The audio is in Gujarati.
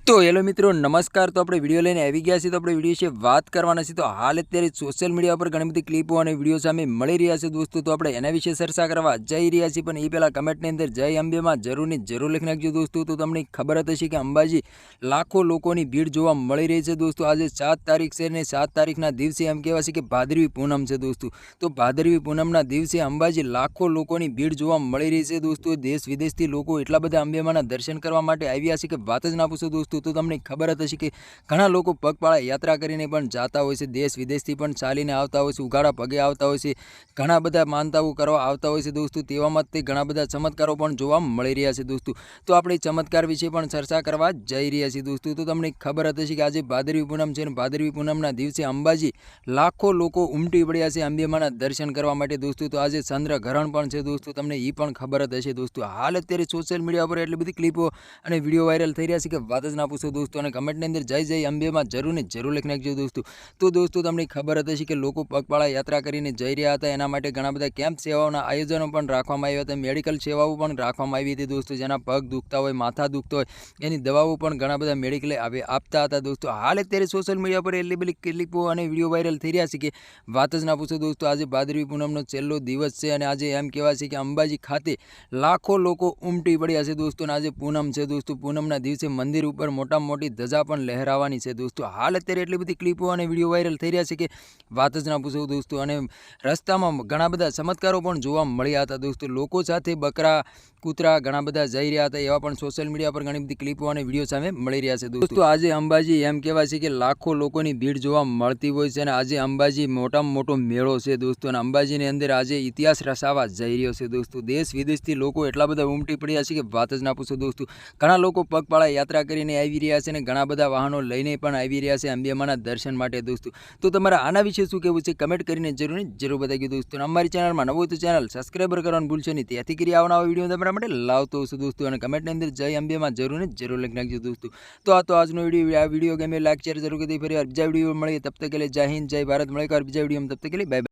तो हेलो मित्रों नमस्कार। तो अपने विडियो लईने આવી ગયા છે। तो अपने विडियो विषे बात करवाना છે। तो हाल अत्यारे सोशल मीडिया पर घणी बधी क्लिपो અને विडियो सामे मळी रह्या છે दोस्तों। तो આપણે એના વિશે ચર્ચા કરવા જઈ રહ્યા છીએ, પણ એ પહેલા કમેન્ટની અંદર જય અંબેમાં જરૂરની જરૂર લખી નાખજો दोस्तों। તો તમને ખબર જ હશે કે અંબાજી લાખો લોકોની ભીડ જોવા મળી રહી છે दोस्तों। આજે 7 તારીખ છે ને 7 તારીખના દિવસે એમ કહેવાય છે કે ભાદરવી પૂનમ છે दोस्तों। તો ભાદરવી પૂનમના દિવસે અંબાજી લાખો લોકોની ભીડ જોવા મળી રહી છે दोस्तों। દેશ વિદેશથી લોકો એટલા બધા અંબેમાના દર્શન કરવા માટે આવ્યા છે કે વાત જ ના પૂછો दोस्तों। तो તમને ખબર જ હશે કે ઘણા લોકો પગપાળા યાત્રા કરીને પણ જાતા હોય છે, દેશ વિદેશથી પણ ચાલીને આવતા હોય છે, ઉઘાડા પગે આવતા હોય છે, ઘણા બધા માનતાઓ કરવા આવતા હોય છે दोस्तों। તેવામાં તે ઘણા બધા ચમત્કારો પણ જોવા મળી રહ્યા છે दोस्तों। તો આપણે ચમત્કાર વિશે પણ ચર્ચા કરવા જઈ રહ્યા છીએ दोस्तों। તો તમને ખબર જ હશે કે આજે ભાદરવી પૂનમ છે અને ભાદરવી પૂનમના દિવસે અંબાજી લાખો લોકો ઉમટી પડ્યા છે અંબેમાના દર્શન કરવા માટે दोस्तों। તો આજે ચંદ્રગ્રહણ પણ છે दोस्तों, તમને એ પણ ખબર જ હશે दोस्तों। હાલ અત્યારે સોશિયલ મીડિયા પર એટલી બધી ક્લિપો અને વિડીયો વાયરલ થઈ રહ્યા છે કે વાત જ ના પૂછો दोस्तों। અને કમેન્ટની અંદર જય જય અંબેમાં જરૂર ને જરૂર લખી નાખજો दोस्तों। તો दोस्तों તમને ખબર જ હશે કે લોકો પગપાળા યાત્રા કરીને જઈ રહ્યા હતા, એના માટે ઘણા બધા કેમ્પ સેવાઓના આયોજનો પણ રાખવામાં આવ્યા હતા, મેડિકલ સેવાઓ પણ રાખવામાં આવી હતી दोस्तों। જેના પગ દુખતા હોય, માથા દુખતા હોય, એની દવાઓ પણ ઘણા બધા મેડિકલે આપતા હતા दोस्तों। હાલ અત્યારે સોશિયલ મીડિયા પર એટલી બધી ક્લિપો અને વિડીયો વાયરલ થઈ રહ્યા છે કે વાત જ ના પૂછો दोस्तों। આજે ભાદરવી પૂનમનો છેલ્લો દિવસ છે અને આજે એમ કહેવાય છે કે અંબાજી ખાતે લાખો લોકો ઉમટી પડ્યા છે दोस्तों। અને આજે પૂનમ છે दोस्तों। પૂનમના દિવસે મંદિર ઉપર મોટા મોટી ધજા પણ લહેરાવાની છે दोस्तों। હાલ અત્યારે એટલી બધી ક્લિપો અને વિડીયો વાયરલ થઈ રહ્યા છે કે વાત જ ના પૂછો दोस्तों। અને રસ્તામાં ઘણા બધા ચમત્કારો પણ જોવા મળ્યા હતા दोस्तों। લોકો સાથે બકરા કૂતરા ઘણા બધા જઈ રહ્યા હતા, એવા પણ સોશિયલ મીડિયા પર ઘણી બધી ક્લિપો અને વિડીયો સામે મળી રહ્યા છે दोस्तों। આજે અંબાજી એમ કહેવાય છે કે લાખો લોકોની ભીડ જોવા મળતી હોય છે અને આજે અંબાજી મોટામાં મોટો મેળો છે दोस्तों। અને અંબાજીની અંદર આજે ઇતિહાસ રચાવા જઈ રહ્યો છે दोस्तों। દેશ વિદેશથી લોકો એટલા બધા ઉમટી પડ્યા છે કે વાત જ ના પૂછો दोस्तों। ઘણા લોકો પગપાળા યાત્રા કરીને આવી રહ્યા છે અને ઘણા બધા વાહનો લઈને પણ આવી રહ્યા છે અંબેમાના દર્શન માટે दोस्तों। તો તમારા આના વિશે શું કહેવું છે કમેન્ટ કરીને જરૂર બતાવજો दोस्तों। અમારી ચેનલમાં નવો હોય તો ચેનલ સબસ્ક્રાઈબર કરવાનું ભૂલશો નહીં, તેથી કરી આવનારા વિડીયો તમારા માટે લાવતો હશું दोस्तों। અને કમેન્ટની અંદર જય અંબેમાં જરૂર લખી નાખજો दोस्तों। તો આ તો આજનો વિડીયો, આ વિડીયો ગમે લાઈક શેર જરૂર કરી, ફરી બીજા વિડીયો મળીએ, તબ તક કે लिए जय हिंद जय भारत। મળીએ બીજા વિડીયોમાં, તબ તક કે लिए बाय बाय।